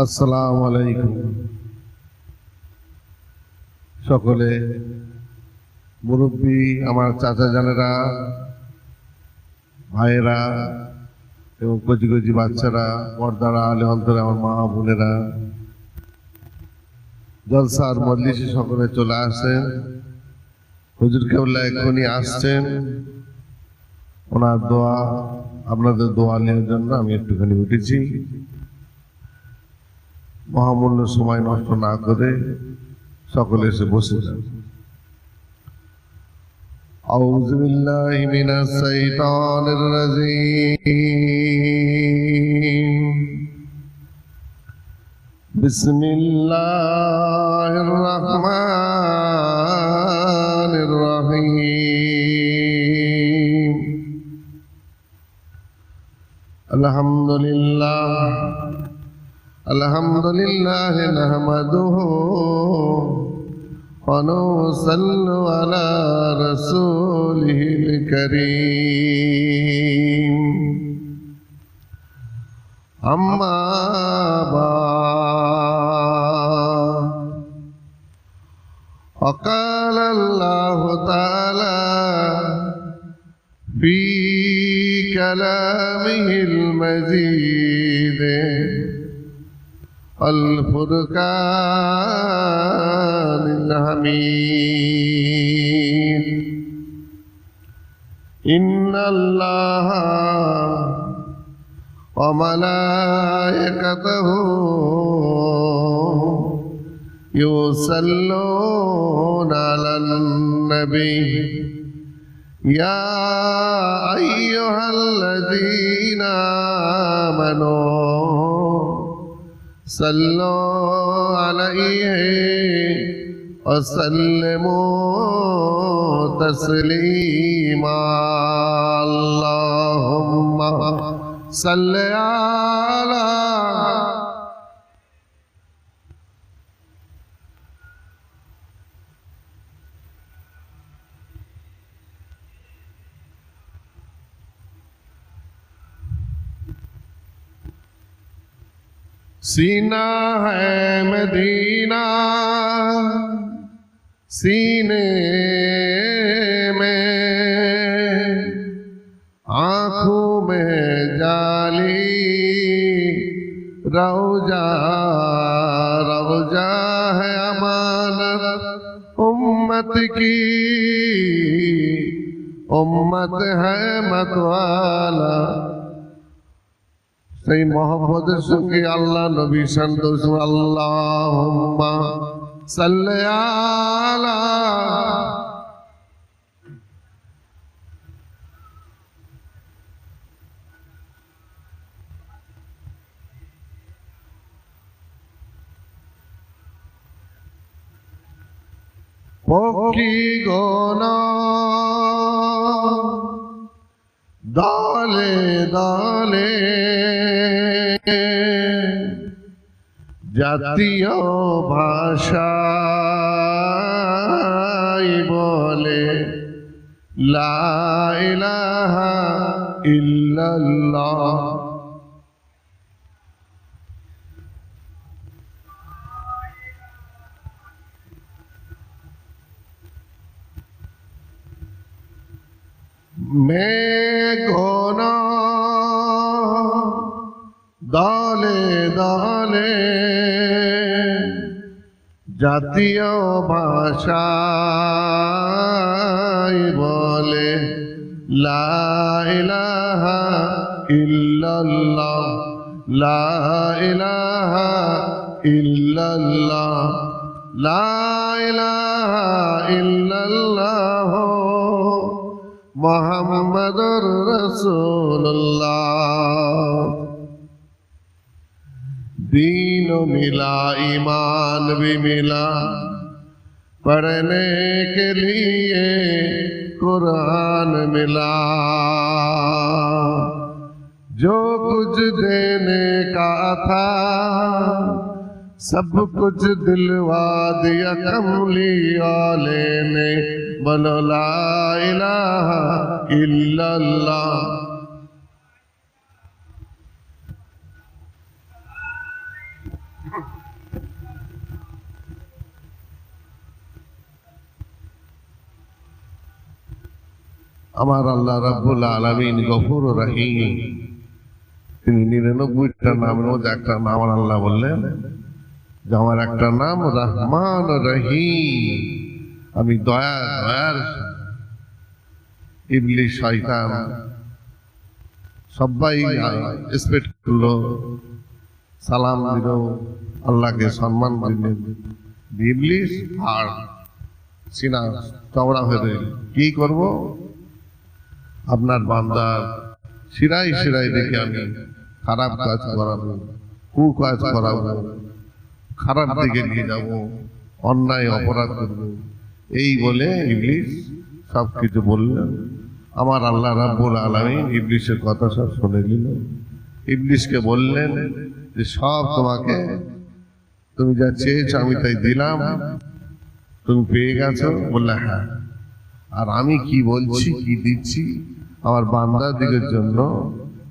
আসসালামু আলাইকুম। সকলে মুরব্বী, আমার চাচা জানেরা, ভাইয়েরা এবং কচি কচি বাচ্চারা, পর্দারা, আলে অন্তরে আমার মা বোনেরা, জলসার মজলিসে সকলে চলে আসেন। হুজুর কেবলা এখনই আসছেন, ওনার দোয়া, আপনাদের দোয়া নেওয়ার জন্য আমি একটুখানি উঠেছি। মহামূল্য সময় নষ্ট না করে সকলে এসে বসে যান। আউযু বিল্লাহি মিনাশ শাইতানির রাজীম। বিসমিল্লাহির রাহমানির রহিম। আলহামদুলিল্লাহ নাহমাদুহু ওয়া নুসাল্লি আলা রাসূলিহিল কারীম। আম্মা বা'দ। وقال الله تعالى في كلامه المجيد الفرقان الحميد. إن الله وملائكته يصلون على النبي يا أيها الذين آمنوا صلوا عليه وسلموا تسليما. اللهم صل على सीना है मदीना सीने में, आँखों में जाली रौजा रौजा है अमानत उम्मत की, उम्मत है मतवाला। সেই মহব্বতের সঙ্গে আল্লাহ নবী শান্ত আল্লাহুম্মা সাল্লি আলা পক্ষী গণ দলে দলে জাতীয় ভাষায় বলে লা ইলাহা ইল্লাল্লাহ। মেঘন দলে দলে জাতীয় ভাষায় বলে লা ইলাহা ইল্লাল্লাহ, লা ইলাহা ইল্লাল্লাহ, লা ইলাহা ইল্লাল্লাহ মুহাম্মাদুর রাসূলুল্লাহ। दीन मिला ईमान भी मिला, पढ़ने के लिए कुरान मिला। जो कुछ देने का था सब कुछ दिलवा दिया कमली वाले ने, बोलो ला इलाहा इल्लल्लाह। আমার আল্লাহ রাব্বুল আলামিন গফুর রহিম, তিনি 99টা নামের মধ্যে একটা নাম আমার আল্লাহ বললেন যে আমার একটা নাম রহমান রহিম, আমি দয়ার। ইবলিস শয়তান সবাই এক্সপেক্ট করলো, সালাম দিল, আল্লাহকে সম্মান দিলেন। ইবলিস আর সিনা চওড়া হয়ে রইল, কি করব? আপনার বান্দার শিরাই শিরাই দেখে আমি খারাপ কাজ করাবো, কুকাজ করাবো, খারাপ দিকে নিয়ে যাব, অন্যায় অপরাধ করব, এই বলে ইবলিস সবকিছু বললেন। আমার আল্লাহ রাব্বুল আলামিন ইবলিসের কথা সব শুনে নিল। ইবলিসকে বললেন যে সব তোমাকে, তুমি যা চেয়েছো আমি তাই দিলাম, তুমি পেয়ে গেছো? বললে হ্যাঁ। আর আমি কি বলছি, কি দিচ্ছি আমার বান্দার দিকের জন্য,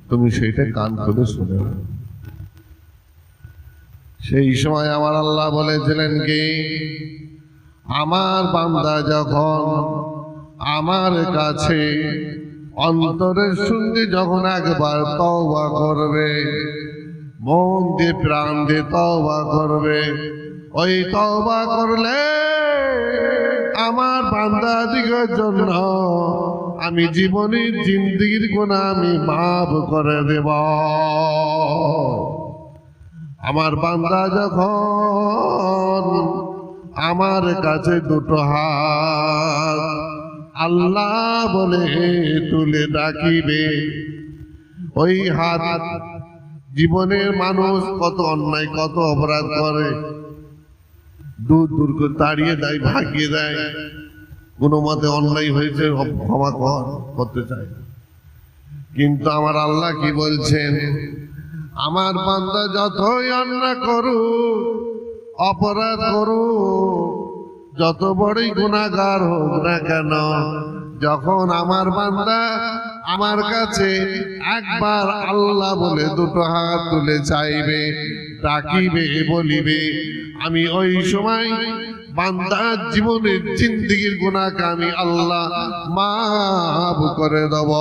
তুমি সেইটা কান করে শুনে। সেই সময় আমার আল্লাহ বলেছিলেন কি, আমার বান্দা যখন আমার কাছে অন্তরের সঙ্গে যখন একবার তওবা করবে, মন দিয়ে প্রাণ দিয়ে তওবা করবে, ওই তওবা করলে আমার বান্দা দিগের জন্য আমি জীবনের জিন্দেগির গুনাহ আমি মাফ করে দেব। আমার বান্দা যখন আমার কাছে দুটো হাত আল্লাহ বলে তুলে ডাকিবে, ওই হাত, জীবনের মানুষ কত অন্যায় কত অপরাধ করে, দূর দূর করে তাড়িয়ে দেয়, ভাগিয়ে দেয়, কোনো মতে অন্যায় হয়েছে ক্ষমা করতে চায়। কিন্তু আমার আল্লাহ কি বলছেন, আমার বান্দা যতই অন্যায় করুক, অপরাধ করুক, যত বড়ই গুনাহগার হোক না কেন, যখন আমার বান্দা আমার কাছে একবার আল্লাহ বলে দুটো হাত তুলে চাইবে, ডাকিবে, বলিবে, আমি ওই সময় বান্দার জীবনের জিন্দেগির গুনাহকে আমি আল্লাহ মাফ করে দেব।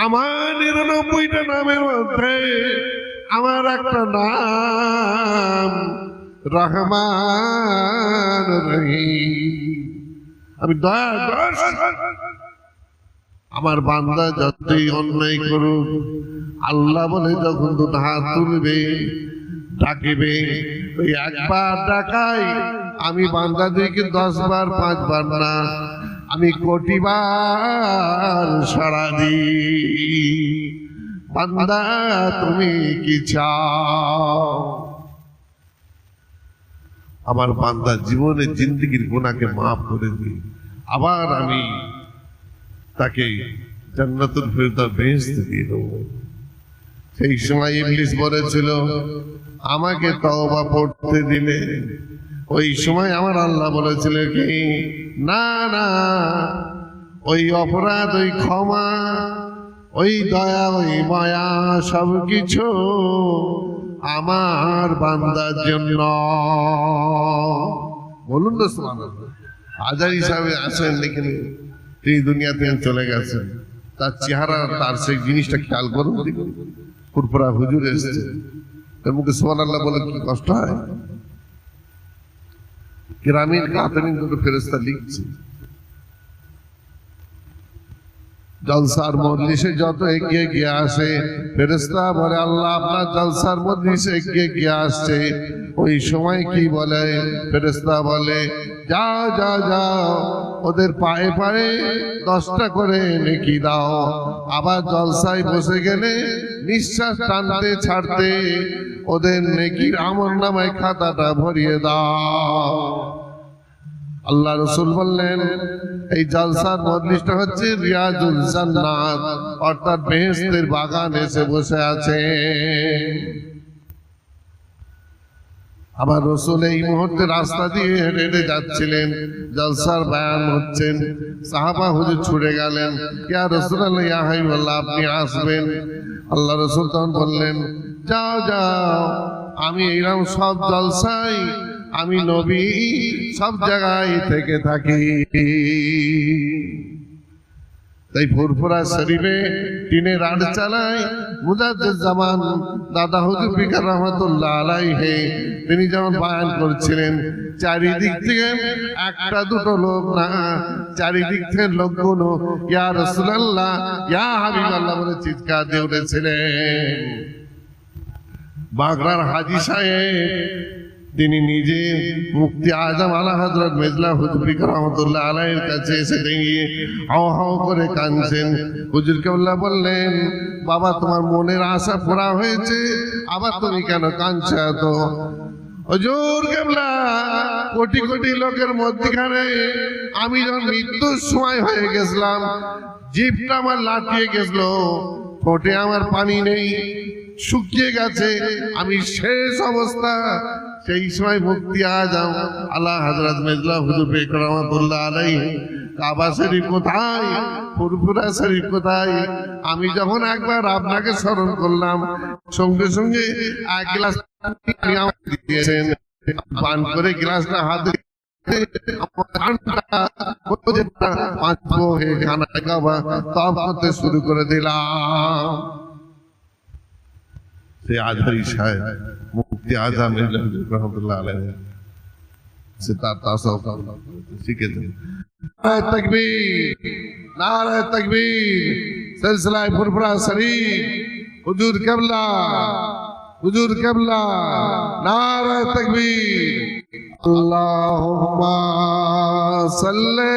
আমার 99টা নামের মধ্যে আমার একটা নাম রহমান রহিম, আমি দয়া। আমার বান্দা যতই অন্যায় করুক, আল্লাহ বলে যখন দুটো হাত তুলবে, ডাকিবে, ওই একবার ডাকাই আমি বান্দাদেরকে 10 বার 5 বার না, আমি কোটিবার সাড়া দিই। বান্দা তুমি কি চাও? আমার বান্দা জীবনের জিন্দেগির গুনাহকে মাফ করে দিই, আবার আমি তাকে জান্নাতুল ফেরদাউস বেহেশত দিয়ে দেব। সেই সময় ইবলিস বলেছিল আমাকে তওবা পড়তে দিলে, ওই সময় আমার আল্লাহ বলেছিল কি, না না, ওই অপরাধ, ওই ক্ষমা, ওই দয়া, ওই মায়া সবকিছু আমার বান্দার জন্য। বলুন না সুবহানাল্লাহ। হাজার হিসাবে আসেন, লেকিন তিনি দুনিয়া থেকে চলে গেছেন, তার চেহারা, তার সেই জিনিসটা খেয়াল করুন। ফুরফুরা হুজুর এসছে, তার মুখে সুবহানাল্লাহ বলে কি কষ্ট হয়। কিরামিন কাতিবিন দুটো ফেরেশতা লিখছে, জলসার মজলিসে যত এগিয়ে গিয়ে আসে ফেরেশতা বলে আল্লাহ আপনার জলসার মজলিসে এগিয়ে গিয়ে আসছে, ওই সময় কি বলে ফেরেশতা বলে যাও যাও যাও, ওদের পায়ে পায়ে 10টা করে নেকি দাও। আবার জলসায় বসে গেলে নিঃশ্বাস টানতে ছাড়তে ওদের নেকির আমলনামায় খাতাটা ভরিয়ে দাও। আল্লাহ রাসূল বললেন এই জলসার মজলিসটা হচ্ছে রিয়াজুল জান্নাত, অর্থাৎ বেহেশতের বাগান এসে বসে আছে। আবার রাসূল এই মুহূর্তে রাস্তা দিয়ে হেঁটে হেঁটে যাচ্ছিলেন, জলসার বয়ান হচ্ছেন, সাহাবা হুজুর ছুটে গেলেন, ইয়া রাসূলুল্লাহ, ইয়া হাবিবাল্লাহ, আপনি আসবেন। আল্লাহ রাসূল তখন বললেন যাও যাও, আমি এইরকম সব জলসাই আমি নবী সব জায়গায় থেকে থাকি। তাই ফুরফুরা শরীফে টিনের আড় চালায় মুজাদ্দিদ-জামান দাদা হুজুর ফিকার রহমাতুল্লাহ আলাইহি তিনি যেমন বয়ান করছিলেন, চারিদিক থেকে একটা দুটো লোক না, চারিদিক থেকে লোকগুলো ইয়া রাসূলুল্লাহ ইয়া হাবিবাল্লাহ বলে চিৎকার দিয়ে উঠেছিলেন। বাগড়ার হাজী সাহেব তিনি নিজে মুফতি আজম আলা হযরত মেজলা হুজুর ফিকার রহমাতুল্লাহ আলাইহির কাছে এসে দাঁড়িয়ে হাও হাও করে কাঁদছেন। হুজুর কেবলা বললেন, বাবা তোমার মনের আশা পুরা হয়েছে, আবার তুমি কেন কাঁদছো এত? হুজুর কেবলা কোটি কোটি লোকের মধ্যখানে আমি যখন মৃত্যুর সময় হয়ে গেছিলাম, জিভটা আমার লাটিয়ে গেছিল, ঠোঁটে আমার পানি নেই, শুকিয়ে গেছে, আমি শেষ অবস্থা। সেই সময় মুফতি আজম আলা হযরত মেজলা হুজুর ফিকার রহমাতুল্লাহ আলাইহি কাবা শরীফ কোথায়, ফুরফুরা শরীফ কোথায়, আমি যখন একবার আপনাকে স্মরণ করলাম, সঙ্গে সঙ্গে এক গ্লাস পানি আমাকে দিয়েছেন, পান করে গ্লাসটা হাতে শুরু করে দিলাম। সে আজহারি সাহেব মুফতি আজম রহমতুল্লাহ আলাইহি সে তার তাসাউফ শিখেছেন। নারায়ে তাকবীর, নারায়ে তাকবীর, সিলসিলায়ে ফুরফুরা শরীফ, হুজুর কিবলা, হুজুর কিবলা, নারায়ে তাকবীর। আল্লাহুম্মা সাল্লি